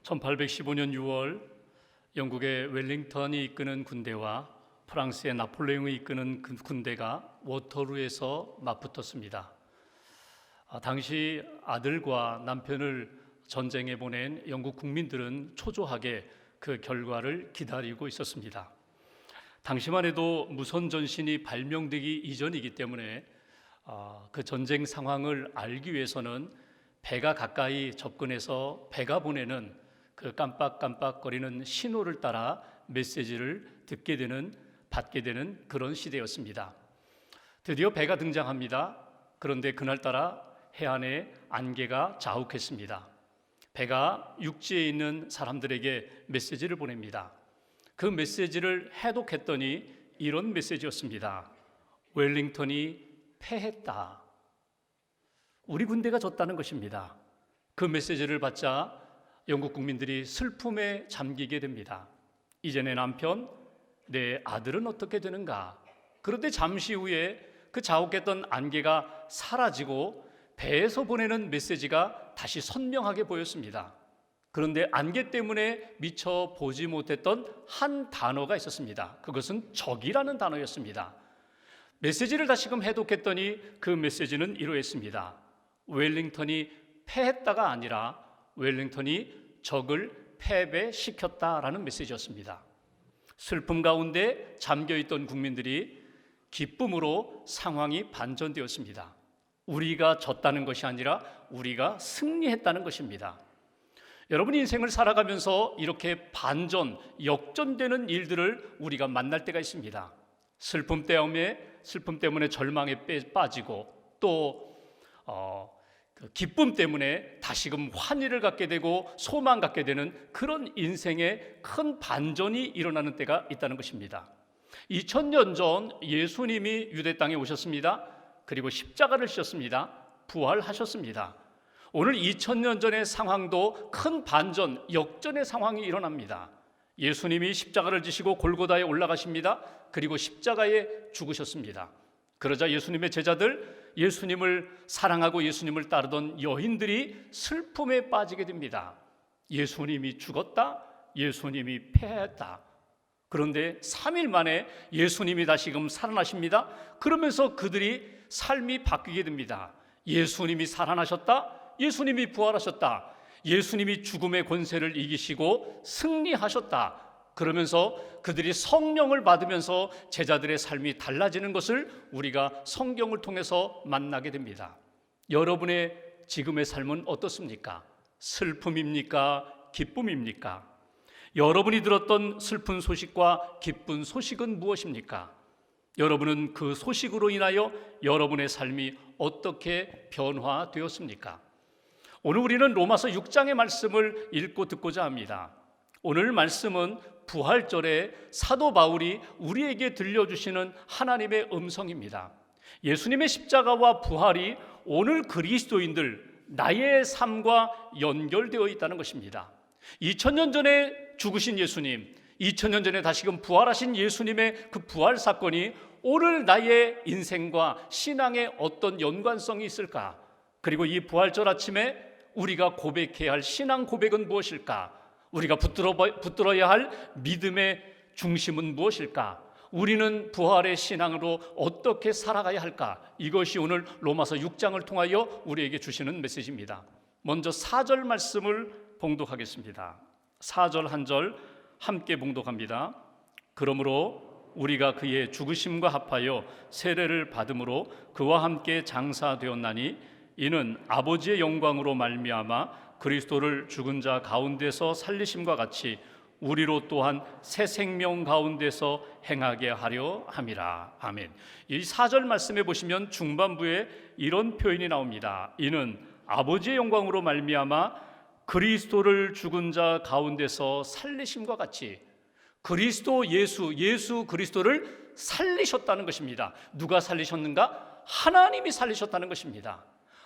1815년 6월 영국의 웰링턴이 이끄는 군대와 프랑스의 나폴레옹이 이끄는 군대가 워터루에서 맞붙었습니다. 당시 아들과 남편을 전쟁에 보낸 영국 국민들은 초조하게 그 결과를 기다리고 있었습니다. 당시만 해도 무선 전신이 발명되기 이전이기 때문에 그 전쟁 상황을 알기 위해서는 배가 가까이 접근해서 배가 보내는 그 깜빡깜빡거리는 신호를 따라 메시지를 받게 되는 그런 시대였습니다. 드디어 배가 등장합니다. 그런데 그날따라 해안에 안개가 자욱했습니다. 배가 육지에 있는 사람들에게 메시지를 보냅니다. 그 메시지를 해독했더니 이런 메시지였습니다. 웰링턴이 패했다. 우리 군대가 졌다는 것입니다. 그 메시지를 받자 영국 국민들이 슬픔에 잠기게 됩니다. 이제 내 남편, 내 아들은 어떻게 되는가? 그런데 잠시 후에 그 자욱했던 안개가 사라지고 배에서 보내는 메시지가 다시 선명하게 보였습니다. 그런데 안개 때문에 미처 보지 못했던 한 단어가 있었습니다. 그것은 적이라는 단어였습니다. 메시지를 다시금 해독했더니 그 메시지는 이러했습니다. 웰링턴이 패했다가 아니라 웰링턴이 적을 패배시켰다라는 메시지였습니다. 슬픔 가운데 잠겨있던 국민들이 기쁨으로 상황이 반전되었습니다. 우리가 졌다는 것이 아니라 우리가 승리했다는 것입니다. 여러분, 인생을 살아가면서 이렇게 반전, 역전되는 일들을 우리가 만날 때가 있습니다. 슬픔 때문에 절망에 빠지고 또 기쁨 때문에 다시금 환희를 갖게 되고 소망 갖게 되는 그런 인생의 큰 반전이 일어나는 때가 있다는 것입니다. 2000년 전 예수님이 유대 땅에 오셨습니다. 그리고 십자가를 지셨습니다. 부활하셨습니다. 오늘 2000년 전의 상황도 큰 반전, 역전의 상황이 일어납니다. 예수님이 십자가를 지시고 골고다에 올라가십니다. 그리고 십자가에 죽으셨습니다. 그러자 예수님의 제자들, 예수님을 사랑하고 예수님을 따르던 여인들이 슬픔에 빠지게 됩니다. 예수님이 죽었다, 예수님이 패했다. 그런데 3일 만에 예수님이 다시금 살아나십니다. 그러면서 그들이 삶이 바뀌게 됩니다. 예수님이 살아나셨다, 예수님이 부활하셨다, 예수님이 죽음의 권세를 이기시고 승리하셨다. 그러면서 그들이 성령을 받으면서 제자들의 삶이 달라지는 것을 우리가 성경을 통해서 만나게 됩니다. 여러분의 지금의 삶은 어떻습니까? 슬픔입니까? 기쁨입니까? 여러분이 들었던 슬픈 소식과 기쁜 소식은 무엇입니까? 여러분은 그 소식으로 인하여 여러분의 삶이 어떻게 변화되었습니까? 오늘 우리는 로마서 6장의 말씀을 읽고 듣고자 합니다. 오늘 말씀은 부활절에 사도 바울이 우리에게 들려주시는 하나님의 음성입니다. 예수님의 십자가와 부활이 오늘 그리스도인들, 나의 삶과 연결되어 있다는 것입니다. 2000년 전에 죽으신 예수님, 2000년 전에 다시금 부활하신 예수님의 그 부활 사건이 오늘 나의 인생과 신앙에 어떤 연관성이 있을까? 그리고 이 부활절 아침에 우리가 고백해야 할 신앙 고백은 무엇일까? 우리가 붙들어야 할 믿음의 중심은 무엇일까? 우리는 부활의 신앙으로 어떻게 살아가야 할까? 이것이 오늘 로마서 6장을 통하여 우리에게 주시는 메시지입니다. 먼저 4절 말씀을 봉독하겠습니다. 4절 한 절 함께 봉독합니다. 그러므로 우리가 그의 죽으심과 합하여 세례를 받음으로 그와 함께 장사되었나니 이는 아버지의 영광으로 말미암아 그리스도를 죽은 자 가운데서 살리심과 같이 우리로 또한 새 생명 가운데서 행하게 하려 함이라. 아멘. 이 4절 말씀에 보시면 중반부에 이런 표현이 나옵니다. 이는 아버지의 영광으로 말미암아 그리스도를 죽은 자 가운데서 살리심과 같이 그리스도 예수 그리스도를 살리셨다는 것입니다. 누가 살리셨는가? 하나님이 살리셨다는 것입니다.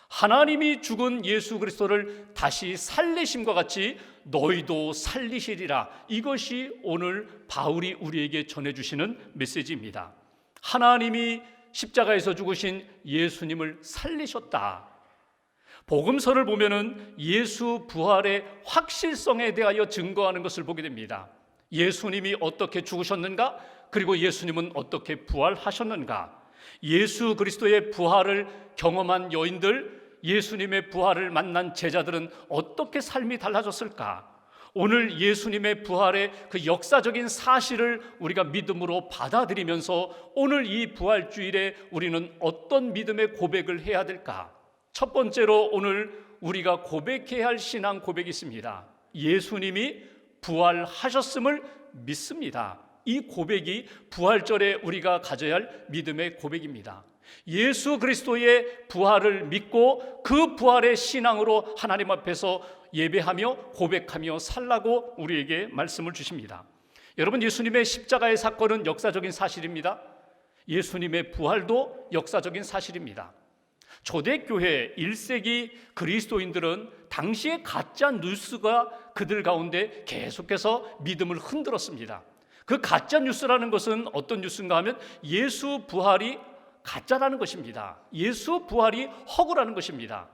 하나님이 죽은 예수 그리스도를 다시 살리심과 같이 너희도 살리시리라. 이것이 오늘 바울이 우리에게 전해주시는 메시지입니다. 하나님이 십자가에서 죽으신 예수님을 살리셨다. 복음서를 보면은 예수 부활의 확실성에 대하여 증거하는 것을 보게 됩니다. 예수님이 어떻게 죽으셨는가? 그리고 예수님은 어떻게 부활하셨는가? 예수 그리스도의 부활을 경험한 여인들, 예수님의 부활을 만난 제자들은 어떻게 삶이 달라졌을까? 오늘 예수님의 부활의 그 역사적인 사실을 우리가 믿음으로 받아들이면서 오늘 이 부활주일에 우리는 어떤 믿음의 고백을 해야 될까? 첫 번째로 오늘 우리가 고백해야 할 신앙 고백이 있습니다. 예수님이 부활하셨음을 믿습니다. 이 고백이 부활절에 우리가 가져야 할 믿음의 고백입니다. 예수 그리스도의 부활을 믿고 그 부활의 신앙으로 하나님 앞에서 예배하며 고백하며 살라고 우리에게 말씀을 주십니다. 여러분, 예수님의 십자가의 사건은 역사적인 사실입니다. 예수님의 부활도 역사적인 사실입니다. 초대교회 1세기 그리스도인들은 당시의 가짜 뉴스가 그들 가운데 계속해서 믿음을 흔들었습니다. 그 가짜 뉴스라는 것은 어떤 뉴스인가 하면 예수 부활이 가짜라는 것입니다. 예수 부활이 허구라는 것입니다.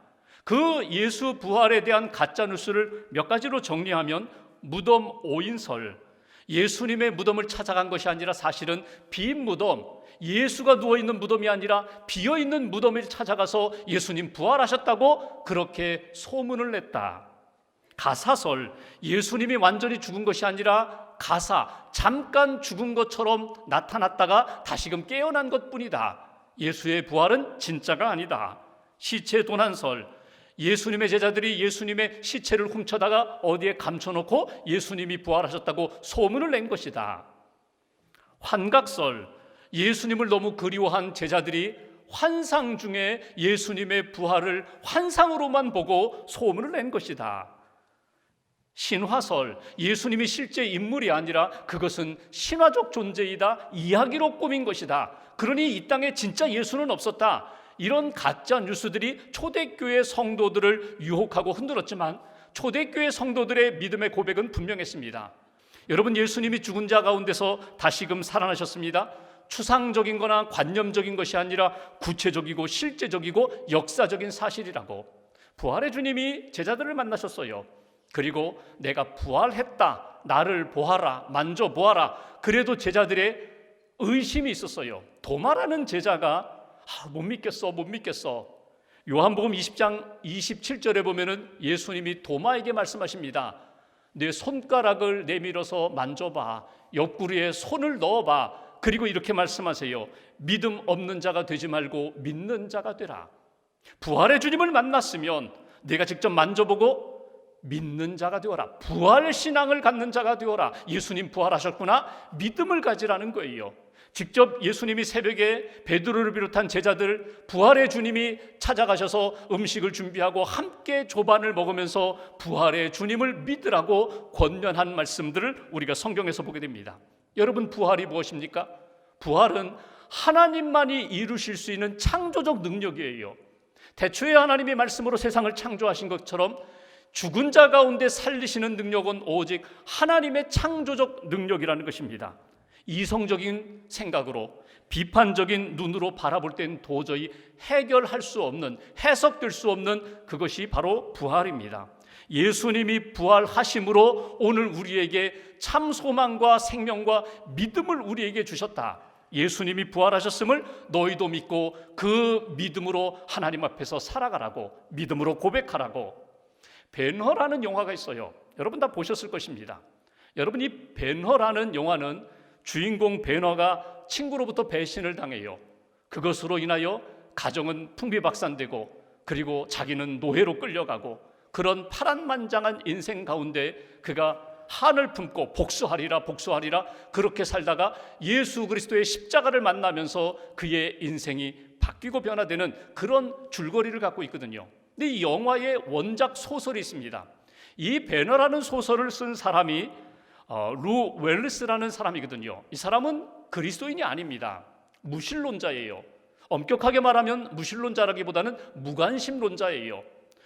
그 예수 부활에 대한 가짜 뉴스를 몇 가지로 정리하면 무덤 오인설, 예수님의 무덤을 찾아간 것이 아니라 사실은 빈 무덤, 예수가 누워있는 무덤이 아니라 비어있는 무덤을 찾아가서 예수님 부활하셨다고 그렇게 소문을 냈다. 가사설, 예수님이 완전히 죽은 것이 아니라 가사, 잠깐 죽은 것처럼 나타났다가 다시금 깨어난 것뿐이다. 예수의 부활은 진짜가 아니다. 시체 도난설, 예수님의 제자들이 예수님의 시체를 훔쳐다가 어디에 감춰놓고 예수님이 부활하셨다고 소문을 낸 것이다. 환각설, 예수님을 너무 그리워한 제자들이 환상 중에 예수님의 부활을 환상으로만 보고 소문을 낸 것이다. 신화설, 예수님이 실제 인물이 아니라 그것은 신화적 존재이다, 이야기로 꾸민 것이다. 그러니 이 땅에 진짜 예수는 없었다. 이런 가짜 뉴스들이 초대교회 성도들을 유혹하고 흔들었지만 초대교회 성도들의 믿음의 고백은 분명했습니다. 여러분, 예수님이 죽은 자 가운데서 다시금 살아나셨습니다. 추상적인 거나 관념적인 것이 아니라 구체적이고 실제적이고 역사적인 사실이라고. 부활의 주님이 제자들을 만나셨어요. 그리고 내가 부활했다, 나를 보아라, 만져보아라. 그래도 제자들의 의심이 있었어요. 도마라는 제자가 못 믿겠어. 요한복음 20장 27절에 보면은 예수님이 도마에게 말씀하십니다. 내 손가락을 내밀어서 만져봐, 옆구리에 손을 넣어봐. 그리고 이렇게 말씀하세요. 믿음 없는 자가 되지 말고 믿는 자가 되라. 부활의 주님을 만났으면 내가 직접 만져보고 믿는 자가 되어라. 부활 신앙을 갖는 자가 되어라. 예수님 부활하셨구나, 믿음을 가지라는 거예요. 직접 예수님이 새벽에 베드로를 비롯한 제자들, 부활의 주님이 찾아가셔서 음식을 준비하고 함께 조반을 먹으면서 부활의 주님을 믿으라고 권면한 말씀들을 우리가 성경에서 보게 됩니다. 여러분, 부활이 무엇입니까? 부활은 하나님만이 이루실 수 있는 창조적 능력이에요. 태초에 하나님의 말씀으로 세상을 창조하신 것처럼 죽은 자 가운데 살리시는 능력은 오직 하나님의 창조적 능력이라는 것입니다. 이성적인 생각으로, 비판적인 눈으로 바라볼 땐 도저히 해결할 수 없는, 해석될 수 없는 그것이 바로 부활입니다. 예수님이 부활하심으로 오늘 우리에게 참 소망과 생명과 믿음을 우리에게 주셨다. 예수님이 부활하셨음을 너희도 믿고 그 믿음으로 하나님 앞에서 살아가라고, 믿음으로 고백하라고. 벤허라는 영화가 있어요. 여러분 다 보셨을 것입니다. 여러분, 이 벤허라는 영화는 주인공 벤허가 친구로부터 배신을 당해요. 그것으로 인하여 가정은 풍비박산되고 그리고 자기는 노예로 끌려가고 그런 파란만장한 인생 가운데 그가 한을 품고 복수하리라 그렇게 살다가 예수 그리스도의 십자가를 만나면서 그의 인생이 바뀌고 변화되는 그런 줄거리를 갖고 있거든요. 근데 이 영화의 원작 소설이 있습니다. 이 배너라는 소설을 쓴 사람이 루 웰리스라는 사람이거든요. 이 사람은 그리스도인이 아닙니다. 무신론자예요. 엄격하게 말하면 무신론자라기보다는 무관심론자예요.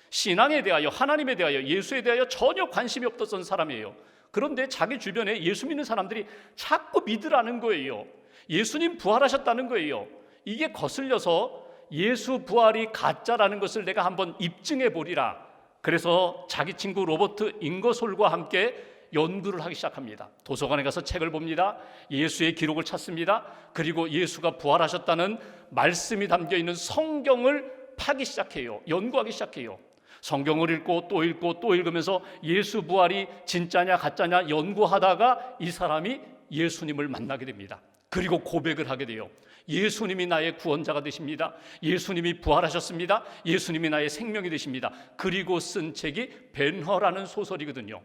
신앙에 대하여, 하나님에 대하여, 예수에 대하여 전혀 관심이 없었던 사람이에요. 그런데 자기 주변에 예수 믿는 사람들이 자꾸 믿으라는 거예요. 예수님 부활하셨다는 거예요. 이게 거슬려서 예수 부활이 가짜라는 것을 내가 한번 입증해 보리라. 그래서 자기 친구 로버트 잉거솔과 함께 연구를 하기 시작합니다. 도서관에 가서 책을 봅니다. 예수의 기록을 찾습니다. 그리고 예수가 부활하셨다는 말씀이 담겨있는 성경을 파기 시작해요. 연구하기 시작해요. 성경을 읽고 또 읽고 또 읽으면서 예수 부활이 진짜냐 가짜냐 연구하다가 이 사람이 예수님을 만나게 됩니다. 그리고 고백을 하게 돼요. 예수님이 나의 구원자가 되십니다. 예수님이 부활하셨습니다. 예수님이 나의 생명이 되십니다. 그리고 쓴 책이 벤허라는 소설이거든요.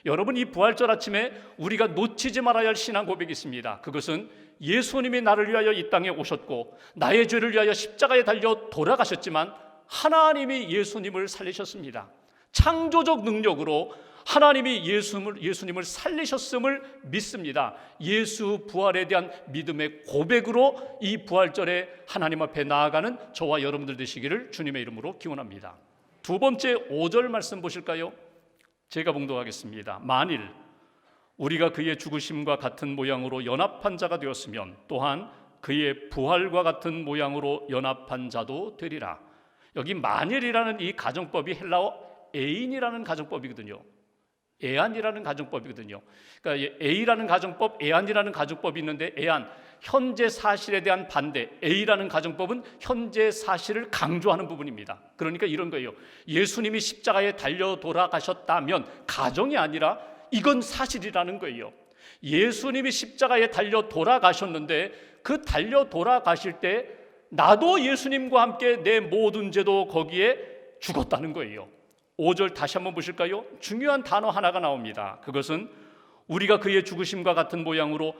여러분, 이 부활절 아침에 우리가 놓치지 말아야 할 신앙 고백이 있습니다. 그것은 예수님이 나를 위하여 이 땅에 오셨고 나의 죄를 위하여 십자가에 달려 돌아가셨지만 하나님이 예수님을 살리셨습니다. 창조적 능력으로 하나님이 예수님을 살리셨음을 믿습니다. 예수 부활에 대한 믿음의 고백으로 이 부활절에 하나님 앞에 나아가는 저와 여러분들 되시기를 주님의 이름으로 기원합니다. 두 번째 5절 말씀 보실까요? 제가 봉독하겠습니다. 만일 우리가 그의 죽으심과 같은 모양으로 연합한 자가 되었으면 또한 그의 부활과 같은 모양으로 연합한 자도 되리라. 여기 만일이라는 이 가정법이 헬라어 에인이라는 가정법이거든요. 에안이라는 가정법이거든요. 그러니까 A라는 가정법, 에안이라는 가정법이 있는데 에안, 현재 사실에 대한 반대, A라는 가정법은 현재 사실을 강조하는 부분입니다. 그러니까 이런 거예요. 예수님이 십자가에 달려 돌아가셨다면 가정이 아니라 이건 사실이라는 거예요. 예수님이 십자가에 달려 돌아가셨는데 그 달려 돌아가실 때 나도 예수님과 함께 내 모든 죄도 거기에 죽었다는 거예요. 5절 다시 한번 보실까요? 중요한 단어 하나가 나옵니다. 그것은 우리가 그의 죽으심과 같은 모양으로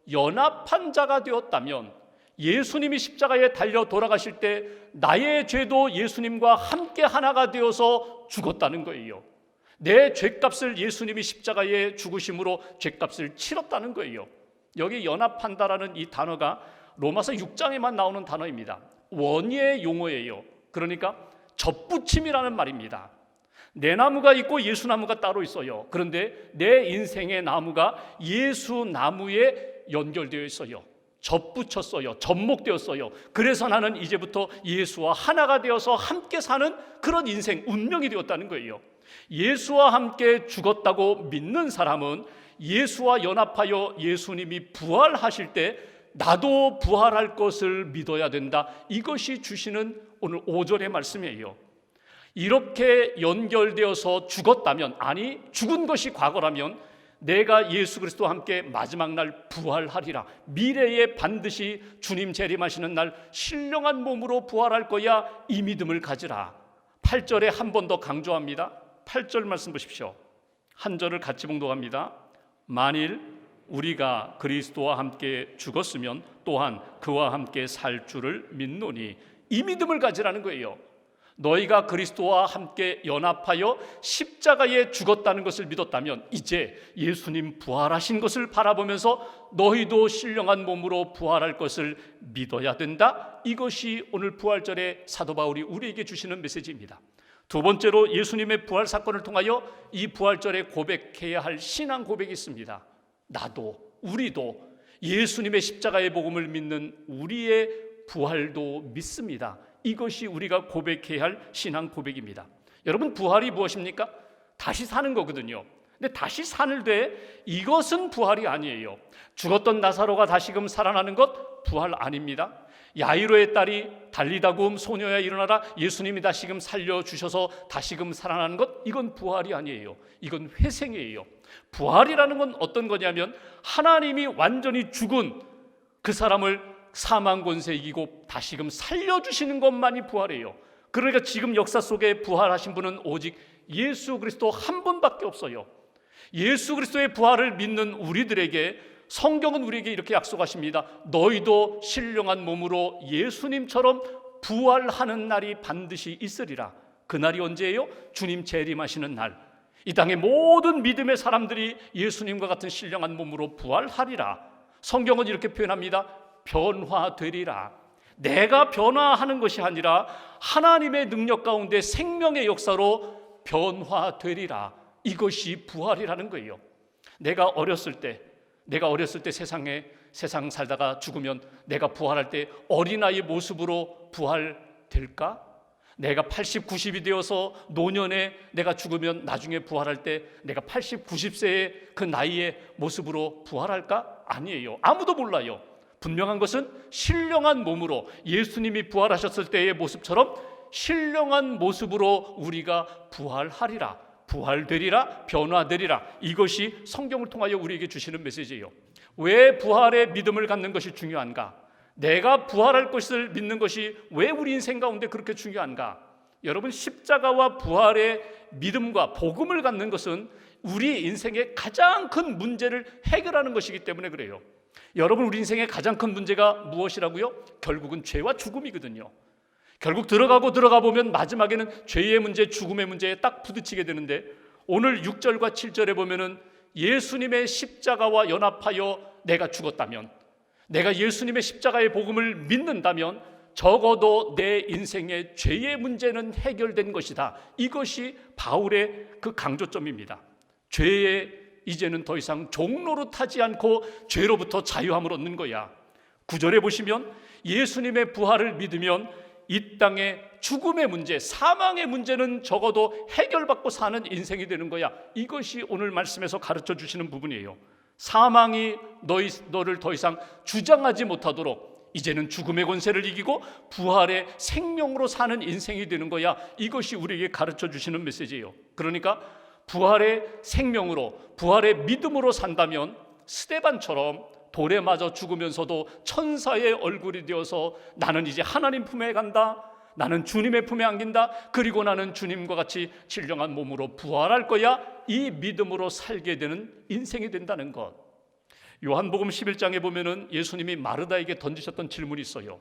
연합한 자가 되었다면, 예수님이 십자가에 달려 돌아가실 때 나의 죄도 예수님과 함께 하나가 되어서 죽었다는 거예요. 내 죄값을 예수님이 십자가에 죽으심으로 죄값을 치렀다는 거예요. 여기 연합한다라는 이 단어가 로마서 6장에만 나오는 단어입니다. 원예의 용어예요. 그러니까 접붙임이라는 말입니다. 내 나무가 있고 예수 나무가 따로 있어요. 그런데 내 인생의 나무가 예수 나무에 연결되어 있어요. 접붙였어요. 접목되었어요. 그래서 나는 이제부터 예수와 하나가 되어서 함께 사는 그런 인생, 운명이 되었다는 거예요. 예수와 함께 죽었다고 믿는 사람은 예수와 연합하여 예수님이 부활하실 때 나도 부활할 것을 믿어야 된다. 이것이 주시는 오늘 5절의 말씀이에요. 이렇게 연결되어서 죽었다면, 아니 죽은 것이 과거라면 내가 예수 그리스도와 함께 마지막 날 부활하리라. 미래에 반드시 주님 재림하시는 날 신령한 몸으로 부활할 거야. 이 믿음을 가지라. 8절에 한 번 더 강조합니다. 8절 말씀 보십시오. 한 절을 같이 봉독합니다. 만일 우리가 그리스도와 함께 죽었으면 또한 그와 함께 살 줄을 믿노니, 이 믿음을 가지라는 거예요. 너희가 그리스도와 함께 연합하여 십자가에 죽었다는 것을 믿었다면 이제 예수님 부활하신 것을 바라보면서 너희도 신령한 몸으로 부활할 것을 믿어야 된다. 이것이 오늘 부활절에 사도 바울이 우리에게 주시는 메시지입니다. 두 번째로 예수님의 부활 사건을 통하여 이 부활절에 고백해야 할 신앙 고백이 있습니다. 나도, 우리도 예수님의 십자가의 복음을 믿는 우리의 부활도 믿습니다. 이것이 우리가 고백해야 할 신앙 고백입니다. 여러분, 부활이 무엇입니까? 다시 사는 거거든요. 근데 다시 사는데 이것은 부활이 아니에요. 죽었던 나사로가 다시금 살아나는 것 부활 아닙니다. 야이로의 딸이 달리다굼 소녀야 일어나라, 예수님이 다시금 살려주셔서 다시금 살아나는 것, 이건 부활이 아니에요. 이건 회생이에요. 부활이라는 건 어떤 거냐면 하나님이 완전히 죽은 그 사람을 사망 권세 이기고 다시금 살려주시는 것만이 부활이에요. 그러니까 지금 역사 속에 부활하신 분은 오직 예수 그리스도 한 분밖에 없어요. 예수 그리스도의 부활을 믿는 우리들에게 성경은 우리에게 이렇게 약속하십니다. 너희도 신령한 몸으로 예수님처럼 부활하는 날이 반드시 있으리라. 그날이 언제예요? 주님 재림하시는 날. 이 땅의 모든 믿음의 사람들이 예수님과 같은 신령한 몸으로 부활하리라. 성경은 이렇게 표현합니다. 변화되리라. 내가 변화하는 것이 아니라 하나님의 능력 가운데 생명의 역사로 변화되리라. 이것이 부활이라는 거예요. 내가 어렸을 때 세상 살다가 죽으면 내가 부활할 때 어린아이 모습으로 될까? 내가 80, 90이 되어서 노년에 내가 죽으면 나중에 부활할 때 내가 80, 90세의 그 나이의 모습으로 부활할까? 아니에요. 아무도 몰라요. 분명한 것은 신령한 몸으로 예수님이 부활하셨을 때의 모습처럼 신령한 모습으로 우리가 부활하리라, 부활되리라, 변화되리라. 이것이 성경을 통하여 우리에게 주시는 메시지예요. 왜 부활의 믿음을 갖는 것이 중요한가? 내가 부활할 것을 믿는 것이 왜 우리 인생 가운데 그렇게 중요한가? 여러분, 십자가와 부활의 믿음과 복음을 갖는 것은 우리 인생의 가장 큰 문제를 해결하는 것이기 때문에 그래요. 여러분, 우리 인생의 가장 큰 문제가 무엇이라고요? 결국은 죄와 죽음이거든요. 결국 들어가 보면 마지막에는 죄의 문제, 죽음의 문제에 딱 부딪히게 되는데, 오늘 6절과 7절에 보면은 예수님의 십자가와 연합하여 내가 죽었다면, 내가 예수님의 십자가의 복음을 믿는다면 적어도 내 인생의 죄의 문제는 해결된 것이다. 이것이 바울의 그 강조점입니다. 죄에 이제는 더 이상 종로로 타지 않고 죄로부터 자유함을 얻는 거야. 9절에 보시면 예수님의 부활을 믿으면 이 땅의 죽음의 문제, 사망의 문제는 적어도 해결받고 사는 인생이 되는 거야. 이것이 오늘 말씀에서 가르쳐 주시는 부분이에요. 사망이 너를 더 이상 주장하지 못하도록 이제는 죽음의 권세를 이기고 부활의 생명으로 사는 인생이 되는 거야. 이것이 우리에게 가르쳐 주시는 메시지예요. 그러니까 부활의 생명으로, 부활의 믿음으로 산다면 스데반처럼 돌에 맞아 죽으면서도 천사의 얼굴이 되어서 나는 이제 하나님 품에 간다, 나는 주님의 품에 안긴다, 그리고 나는 주님과 같이 신령한 몸으로 부활할 거야, 이 믿음으로 살게 되는 인생이 된다는 것. 요한복음 11장에 보면은 예수님이 마르다에게 던지셨던 질문이 있어요.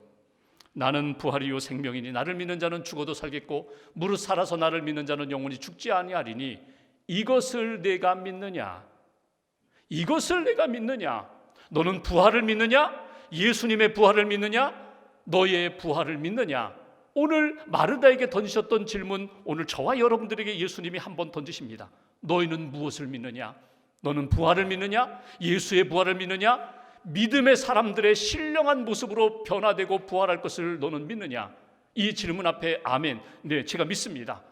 나는 부활이요 생명이니 나를 믿는 자는 죽어도 살겠고 무릇 살아서 나를 믿는 자는 영원히 죽지 아니하리니 이것을 내가 믿느냐? 이것을 내가 믿느냐? 너는 부활을 믿느냐? 예수님의 부활을 믿느냐? 너의 부활을 믿느냐? 오늘 마르다에게 던지셨던 질문, 오늘 저와 여러분들에게 예수님이 한번 던지십니다. 너희는 무엇을 믿느냐? 너는 부활을 믿느냐? 예수의 부활을 믿느냐? 믿음의 사람들의 신령한 모습으로 변화되고 부활할 것을 너는 믿느냐? 이 질문 앞에 아멘, 네, 제가 믿습니다.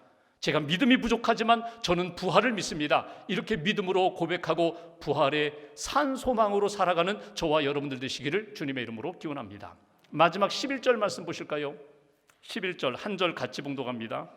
제가 믿음이 부족하지만 저는 부활을 믿습니다. 이렇게 믿음으로 고백하고 부활의 산 소망으로 살아가는 저와 여러분들 되시기를 주님의 이름으로 기원합니다. 마지막 11절 말씀 보실까요? 11절 한 절 같이 봉독합니다.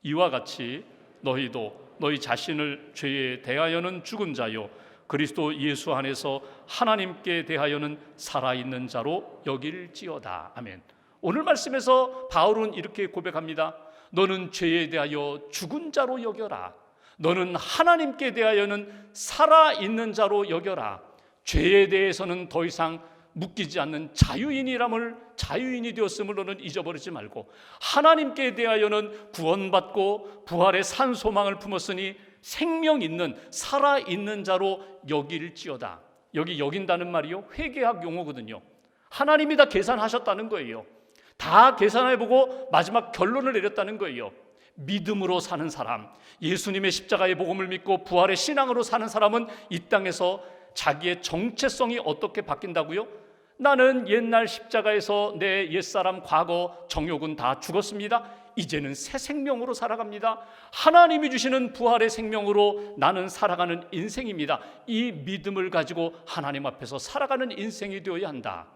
이와 같이 너희도 너희 자신을 죄에 대하여는 죽은 자요 그리스도 예수 안에서 하나님께 대하여는 살아있는 자로 여길지어다. 아멘. 오늘 말씀에서 바울은 이렇게 고백합니다. 너는 죄에 대하여 죽은 자로 여겨라. 너는 하나님께 대하여는 살아있는 자로 여겨라. 죄에 대해서는 더 이상 묶이지 않는 자유인이 되었음을 너는 잊어버리지 말고 하나님께 대하여는 구원받고 부활의 산 소망을 품었으니 생명 있는 살아있는 자로 여길지어다. 여기 여긴다는 말이요 회계학 용어거든요. 하나님이 다 계산하셨다는 거예요. 다 계산해보고 마지막 결론을 내렸다는 거예요. 믿음으로 사는 사람, 예수님의 십자가의 복음을 믿고 부활의 신앙으로 사는 사람은 이 땅에서 자기의 정체성이 어떻게 바뀐다고요? 나는 옛날 십자가에서 내 옛사람 과거 정욕은 다 죽었습니다. 이제는 새 생명으로 살아갑니다. 하나님이 주시는 부활의 생명으로 나는 살아가는 인생입니다. 이 믿음을 가지고 하나님 앞에서 살아가는 인생이 되어야 한다.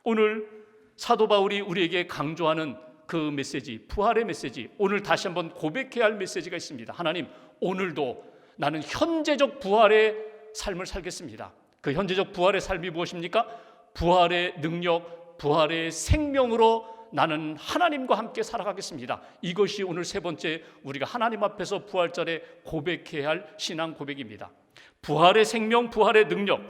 오늘 사도 바울이 우리에게 강조하는 그 메시지, 부활의 메시지, 오늘 다시 한번 고백해야 할 메시지가 있습니다. 하나님, 오늘도 나는 현재적 부활의 삶을 살겠습니다. 그 현재적 부활의 삶이 무엇입니까? 부활의 능력, 부활의 생명으로 나는 하나님과 함께 살아가겠습니다. 이것이 오늘 세 번째 우리가 하나님 앞에서 부활절에 고백해야 할 신앙 고백입니다. 부활의 생명, 부활의 능력,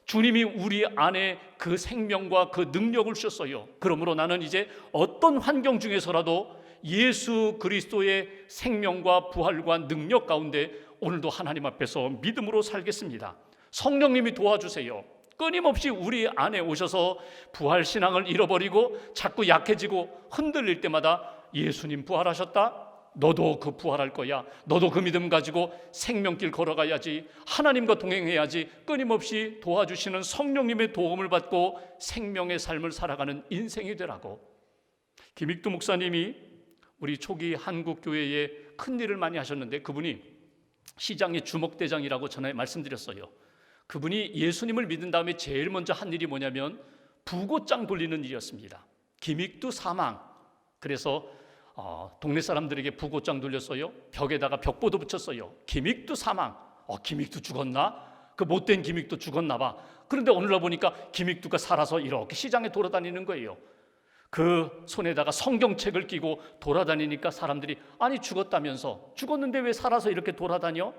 주님이 우리 안에 그 생명과 그 능력을 주셨어요. 그러므로 나는 이제 어떤 환경 중에서라도 예수 그리스도의 생명과 부활과 능력 가운데 오늘도 하나님 앞에서 믿음으로 살겠습니다. 성령님이 도와주세요. 끊임없이 우리 안에 오셔서 부활 신앙을 잃어버리고 자꾸 약해지고 흔들릴 때마다 예수님 부활하셨다? 너도 그 부활할 거야. 너도 그 믿음 가지고 생명길 걸어가야지. 하나님과 동행해야지. 끊임없이 도와주시는 성령님의 도움을 받고 생명의 삶을 살아가는 인생이 되라고. 김익두 목사님이 우리 초기 한국 교회에 큰 일을 많이 하셨는데 그분이 시장의 주목대장이라고 전에 말씀드렸어요. 그분이 예수님을 믿은 다음에 제일 먼저 한 일이 뭐냐면 부고장 돌리는 일이었습니다. 김익두 사망. 그래서 동네 사람들에게 부고장 돌렸어요. 벽에다가 벽보도 붙였어요. 김익두 사망. 김익두 죽었나? 그 못된 김익두 죽었나 봐. 그런데 오늘날 보니까 김익두가 살아서 이렇게 시장에 돌아다니는 거예요. 그 손에다가 성경책을 끼고 돌아다니니까 사람들이 아니 죽었다면서, 죽었는데 왜 살아서 이렇게 돌아다녀?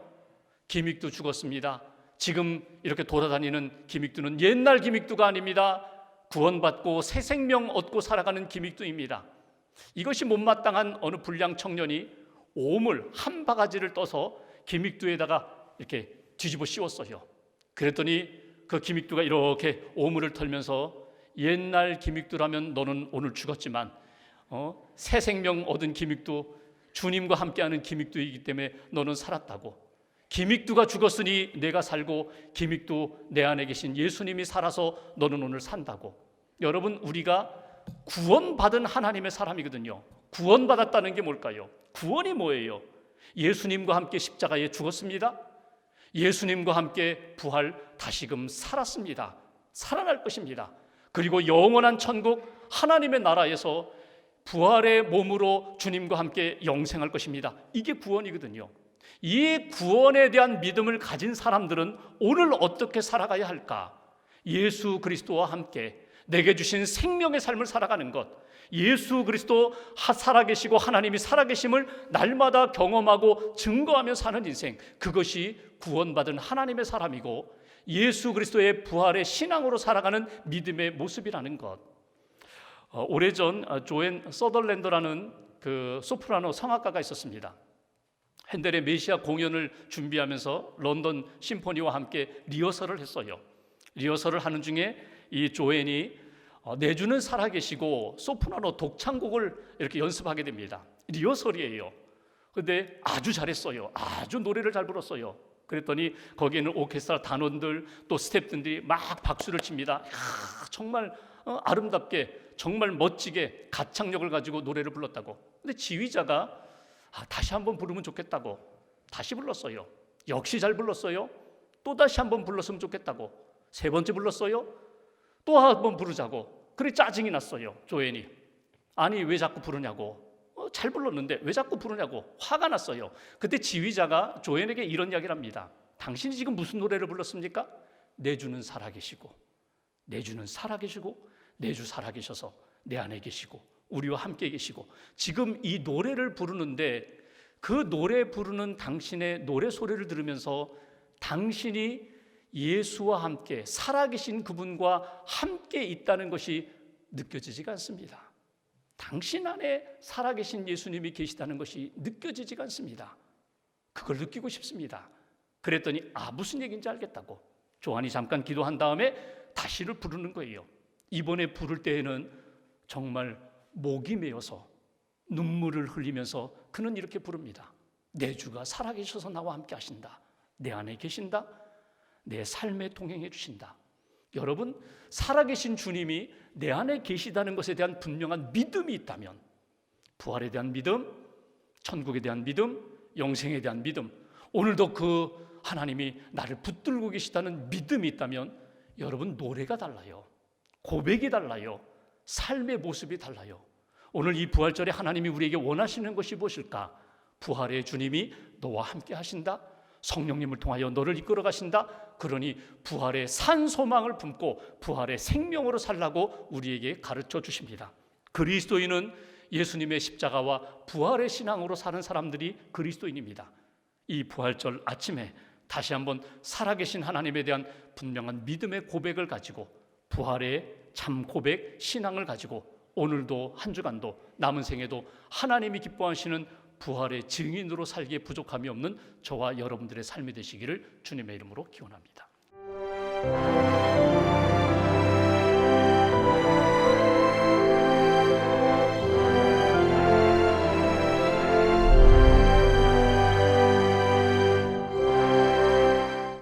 김익두 죽었습니다. 지금 이렇게 돌아다니는 김익두는 옛날 김익두가 아닙니다. 구원받고 새 생명 얻고 살아가는 김익두입니다. 이것이 못마땅한 어느 불량 청년이 오물 한 바가지를 떠서 김익두에다가 이렇게 뒤집어 씌웠어요. 그랬더니 그 김익두가 이렇게 오물을 털면서 옛날 김익두라면 너는 오늘 죽었지만 새 생명 얻은 김익두, 주님과 함께하는 김익두이기 때문에 너는 살았다고. 김익두가 죽었으니 내가 살고 김익두 내 안에 계신 예수님이 살아서 너는 오늘 산다고. 여러분, 우리가 구원받은 하나님의 사람이거든요. 구원받았다는 게 뭘까요? 구원이 뭐예요? 예수님과 함께 십자가에 죽었습니다. 예수님과 함께 부활 다시금 살았습니다. 살아날 것입니다. 그리고 영원한 천국 하나님의 나라에서 부활의 몸으로 주님과 함께 영생할 것입니다. 이게 구원이거든요. 이 구원에 대한 믿음을 가진 사람들은 오늘 어떻게 살아가야 할까? 예수 그리스도와 함께 내게 주신 생명의 삶을 살아가는 것, 예수 그리스도 살아계시고 하나님이 살아계심을 날마다 경험하고 증거하며 사는 인생, 그것이 구원받은 하나님의 사람이고 예수 그리스도의 부활의 신앙으로 살아가는 믿음의 모습이라는 것. 오래전 조앤 서덜랜드라는 그 소프라노 성악가가 있었습니다. 핸델의 메시아 공연을 준비하면서 런던 심포니와 함께 리허설을 했어요. 리허설을 하는 중에 이 조앤이 내주는 살아계시고 소프라노 독창곡을 이렇게 연습하게 됩니다. 리허설이에요. 그런데 아주 잘했어요. 아주 노래를 잘 불렀어요. 그랬더니 거기에는 오케스트라 단원들 또 스태프들이 막 박수를 칩니다. 정말 아름답게, 정말 멋지게 가창력을 가지고 노래를 불렀다고. 근데 지휘자가 다시 한번 부르면 좋겠다고 다시 불렀어요. 역시 잘 불렀어요. 또 다시 한번 불렀으면 좋겠다고. 세 번째 불렀어요. 또 한번 부르자고. 그래 짜증이 났어요. 조앤이. 아니 왜 자꾸 부르냐고. 잘 불렀는데 왜 자꾸 부르냐고 화가 났어요. 그때 지휘자가 조앤에게 이런 이야기를 합니다. 당신이 지금 무슨 노래를 불렀습니까? 내주는 살아계시고, 내주는 살아계시고, 내주 살아계셔서 내 안에 계시고 우리와 함께 계시고, 지금 이 노래를 부르는데 그 노래 부르는 당신의 노래 소리를 들으면서 당신이 예수와 함께 살아계신 그분과 함께 있다는 것이 느껴지지가 않습니다. 당신 안에 살아계신 예수님이 계시다는 것이 느껴지지가 않습니다. 그걸 느끼고 싶습니다. 그랬더니 무슨 얘기인지 알겠다고. 조한이 잠깐 기도한 다음에 다시를 부르는 거예요. 이번에 부를 때에는 정말 목이 메어서 눈물을 흘리면서 그는 이렇게 부릅니다. 내 주가 살아계셔서 나와 함께 하신다. 내 안에 계신다. 내 삶에 동행해 주신다. 여러분, 살아계신 주님이 내 안에 계시다는 것에 대한 분명한 믿음이 있다면, 부활에 대한 믿음, 천국에 대한 믿음, 영생에 대한 믿음, 오늘도 그 하나님이 나를 붙들고 계시다는 믿음이 있다면 여러분, 노래가 달라요. 고백이 달라요. 삶의 모습이 달라요. 오늘 이 부활절에 하나님이 우리에게 원하시는 것이 무엇일까? 부활의 주님이 너와 함께 하신다. 성령님을 통하여 너를 이끌어 가신다. 그러니 부활의 산 소망을 품고 부활의 생명으로 살라고 우리에게 가르쳐 주십니다. 그리스도인은 예수님의 십자가와 부활의 신앙으로 사는 사람들이 그리스도인입니다. 이 부활절 아침에 다시 한번 살아계신 하나님에 대한 분명한 믿음의 고백을 가지고, 부활의 참 고백, 신앙을 가지고 오늘도 한 주간도 남은 생에도 하나님이 기뻐하시는 부활의 증인으로 살기에 부족함이 없는 저와 여러분들의 삶이 되시기를 주님의 이름으로 기원합니다.